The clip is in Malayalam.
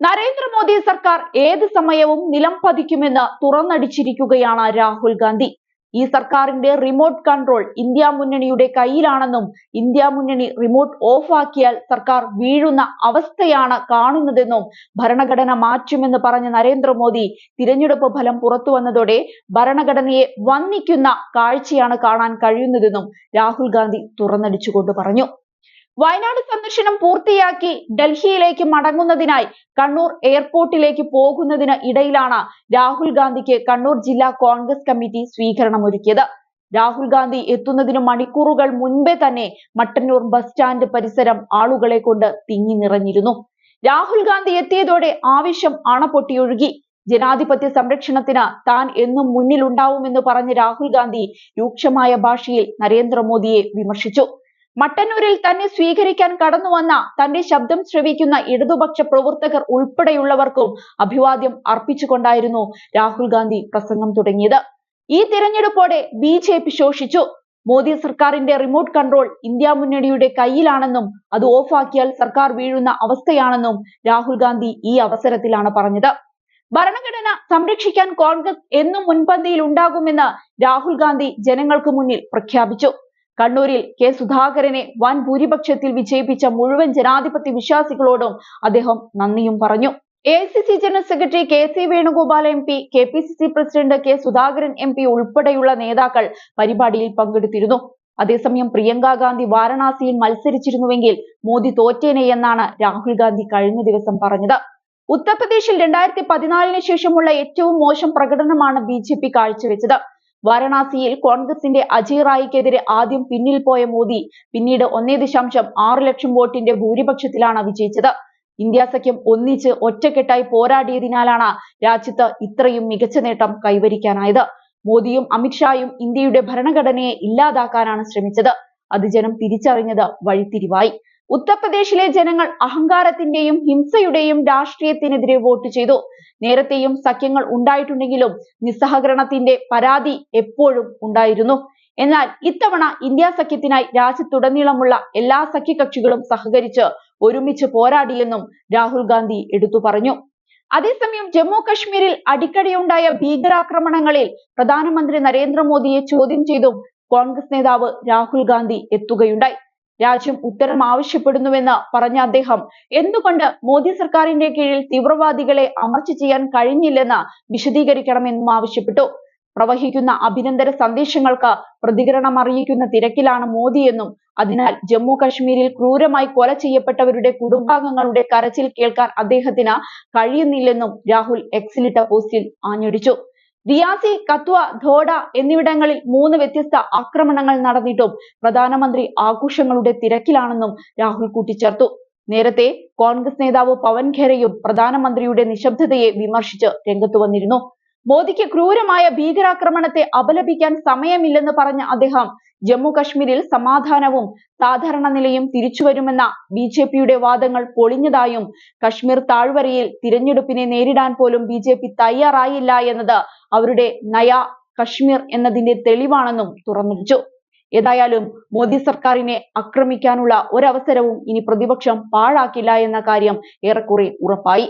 നരേന്ദ്രമോദി സർക്കാർ ഏത് സമയവും നിലം പതിക്കുമെന്ന് തുറന്നടിച്ചിരിക്കുകയാണ് രാഹുൽ ഗാന്ധി. ഈ സർക്കാരിന്റെ റിമോട്ട് കൺട്രോൾ ഇന്ത്യ മുന്നണിയുടെ കയ്യിലാണെന്നും ഇന്ത്യ മുന്നണി റിമോട്ട് ഓഫ് ആക്കിയാൽ സർക്കാർ വീഴുന്ന അവസ്ഥയാണ് കാണുന്നതെന്നും ഭരണഘടന മാറ്റുമെന്ന് പറഞ്ഞ നരേന്ദ്രമോദി തിരഞ്ഞെടുപ്പ് ഫലം പുറത്തുവന്നതോടെ ഭരണഘടനയെ വന്ദിക്കുന്ന കാഴ്ചയാണ് കാണാൻ കഴിയുന്നതെന്നും രാഹുൽ ഗാന്ധി തുറന്നടിച്ചുകൊണ്ട് പറഞ്ഞു. വയനാട് സന്ദർശനം പൂർത്തിയാക്കി ഡൽഹിയിലേക്ക് മടങ്ങുന്നതിനായി കണ്ണൂർ എയർപോർട്ടിലേക്ക് പോകുന്നതിന് ഇടയിലാണ് രാഹുൽ ഗാന്ധിക്ക് കണ്ണൂർ ജില്ലാ കോൺഗ്രസ് കമ്മിറ്റി സ്വീകരണമൊരുക്കിയത്. രാഹുൽ ഗാന്ധി എത്തുന്നതിന് മണിക്കൂറുകൾ മുൻപേ തന്നെ മട്ടന്നൂർ ബസ് സ്റ്റാൻഡ് പരിസരം ആളുകളെ കൊണ്ട് തിങ്ങി നിറഞ്ഞിരുന്നു. രാഹുൽ ഗാന്ധി എത്തിയതോടെ ആവേശം അണപൊട്ടിയൊഴുകി. ജനാധിപത്യ സംരക്ഷണത്തിന് താൻ എന്നും മുന്നിലുണ്ടാവുമെന്ന് പറഞ്ഞ രാഹുൽ ഗാന്ധി രൂക്ഷമായ ഭാഷയിൽ നരേന്ദ്രമോദിയെ വിമർശിച്ചു. മട്ടന്നൂരിൽ തന്നെ സ്വീകരിക്കാൻ കടന്നുവന്ന തന്റെ ശബ്ദം ശ്രവിക്കുന്ന ഇടതുപക്ഷ പ്രവർത്തകർ ഉൾപ്പെടെയുള്ളവർക്കും അഭിവാദ്യം അർപ്പിച്ചുകൊണ്ടായിരുന്നു രാഹുൽ ഗാന്ധി പ്രസംഗം തുടങ്ങിയത്. ഈ തിരഞ്ഞെടുപ്പോടെ BJP ശോഷിച്ചു. മോദി സർക്കാരിന്റെ റിമോട്ട് കൺട്രോൾ ഇന്ത്യ മുന്നണിയുടെ കയ്യിലാണെന്നും അത് ഓഫാക്കിയാൽ സർക്കാർ വീഴുന്ന അവസ്ഥയാണെന്നും രാഹുൽ ഗാന്ധി ഈ അവസരത്തിലാണ് പറഞ്ഞത്. ഭരണഘടന സംരക്ഷിക്കാൻ കോൺഗ്രസ് എന്നും മുൻപന്തിയിൽ ഉണ്ടാകുമെന്ന് രാഹുൽ ഗാന്ധി ജനങ്ങൾക്ക് മുന്നിൽ പ്രഖ്യാപിച്ചു. കണ്ണൂരിൽ കെ സുധാകരനെ വൻ ഭൂരിപക്ഷത്തിൽ വിജയിപ്പിച്ച മുഴുവൻ ജനാധിപത്യ വിശ്വാസികളോടും അദ്ദേഹം നന്ദിയും പറഞ്ഞു. AICC general secretary KC Venugopal MP, KPCC president K Sudhakaran MP ഉൾപ്പെടെയുള്ള നേതാക്കൾ പരിപാടിയിൽ പങ്കെടുത്തിരുന്നു. അതേസമയം പ്രിയങ്ക ഗാന്ധി വാരണാസിയിൽ മത്സരിച്ചിരുന്നുവെങ്കിൽ മോദി തോറ്റേനെ എന്നാണ് രാഹുൽ ഗാന്ധി കഴിഞ്ഞ ദിവസം പറഞ്ഞത്. ഉത്തർപ്രദേശിൽ 2014 ശേഷമുള്ള ഏറ്റവും മോശം പ്രകടനമാണ് BJP കാഴ്ചവെച്ചത്. വാരണാസിയിൽ കോൺഗ്രസിന്റെ അജയ് റായിക്കെതിരെ ആദ്യം പിന്നിൽ പോയ മോദി പിന്നീട് 1.6 ലക്ഷം വോട്ടിന്റെ ഭൂരിപക്ഷത്തിലാണ് വിജയിച്ചത്. ഇന്ത്യ സഖ്യം ഒന്നിച്ച് ഒറ്റക്കെട്ടായി പോരാടിയതിനാലാണ് രാജ്യത്ത് ഇത്രയും മികച്ച നേട്ടം കൈവരിക്കാനായത്. മോദിയും അമിത്ഷായും ഇന്ത്യയുടെ ഭരണഘടനയെ ഇല്ലാതാക്കാനാണ് ശ്രമിച്ചത്. അത് ജനം തിരിച്ചറിഞ്ഞത് വഴിത്തിരിവായി. ഉത്തർപ്രദേശിലെ ജനങ്ങൾ അഹങ്കാരത്തിന്റെയും ഹിംസയുടെയും രാഷ്ട്രീയത്തിനെതിരെ വോട്ട് ചെയ്തു. നേരത്തെയും സഖ്യങ്ങൾ ഉണ്ടായിട്ടുണ്ടെങ്കിലും നിസ്സഹകരണത്തിന്റെ പരാതി എപ്പോഴും ഉണ്ടായിരുന്നു. എന്നാൽ ഇത്തവണ ഇന്ത്യ സഖ്യത്തിനായി രാജ്യത്തുടനീളമുള്ള എല്ലാ സഖ്യകക്ഷികളും സഹകരിച്ച് ഒരുമിച്ച് പോരാടിയെന്നും രാഹുൽ ഗാന്ധി എടുത്തു പറഞ്ഞു. അതേസമയം ജമ്മു കശ്മീരിൽ അടിക്കടിയുണ്ടായ ഭീകരാക്രമണങ്ങളിൽ പ്രധാനമന്ത്രി നരേന്ദ്രമോദിയെ ചോദ്യം ചെയ്തും കോൺഗ്രസ് നേതാവ് രാഹുൽ ഗാന്ധി എത്തുകയുണ്ടായി. രാജ്യം ഉത്തരം ആവശ്യപ്പെടുന്നുവെന്ന് പറഞ്ഞ അദ്ദേഹം എന്തുകൊണ്ട് മോദി സർക്കാരിന്റെ കീഴിൽ തീവ്രവാദികളെ അമർച്ച ചെയ്യാൻ കഴിഞ്ഞില്ലെന്ന് വിശദീകരിക്കണമെന്നും ആവശ്യപ്പെട്ടു. പ്രവഹിക്കുന്ന അഭിനന്ദന സന്ദേശങ്ങൾക്ക് പ്രതികരണം അറിയിക്കുന്ന തിരക്കിലാണ് മോദിയെന്നും അതിനാൽ ജമ്മു കശ്മീരിൽ ക്രൂരമായി കൊല ചെയ്യപ്പെട്ടവരുടെ കുടുംബാംഗങ്ങളുടെ കരച്ചിൽ കേൾക്കാൻ അദ്ദേഹത്തിന് കഴിയുന്നില്ലെന്നും രാഹുൽ എക്സിലിട്ട പോസ്റ്റിൽ ആഞ്ഞടിച്ചു. റിയാസി, കത്വ, ധോഡ എന്നിവിടങ്ങളിൽ 3 വ്യത്യസ്ത ആക്രമണങ്ങൾ നടന്നിട്ടും പ്രധാനമന്ത്രി ആഘോഷങ്ങളുടെ തിരക്കിലാണെന്നും രാഹുൽ കൂട്ടിച്ചേർത്തു. നേരത്തെ കോൺഗ്രസ് നേതാവ് പവൻ ഖേരയും പ്രധാനമന്ത്രിയുടെ നിശബ്ദതയെ വിമർശിച്ച് രംഗത്തു വന്നിരുന്നു. മോദിക്ക് ക്രൂരമായ ഭീകരാക്രമണത്തെ അപലപിക്കാൻ സമയമില്ലെന്ന് പറഞ്ഞ അദ്ദേഹം ജമ്മു കശ്മീരിൽ സമാധാനവും സാധാരണ നിലയും തിരിച്ചുവരുമെന്ന BJPയുടെ വാദങ്ങൾ പൊളിഞ്ഞതായും കശ്മീർ താഴ്വരയിൽ തിരഞ്ഞെടുപ്പിനെ നേരിടാൻ പോലും BJP തയ്യാറായില്ല എന്നത് അവരുടെ നയ കശ്മീർ എന്നതിന്റെ തെളിവാണെന്നും തുറന്നടിച്ചു. ഏതായാലും മോദി സർക്കാരിനെ ആക്രമിക്കാനുള്ള ഒരവസരവും ഇനി പ്രതിപക്ഷം പാഴാക്കില്ല എന്ന കാര്യം ഏറെക്കുറെ ഉറപ്പായി.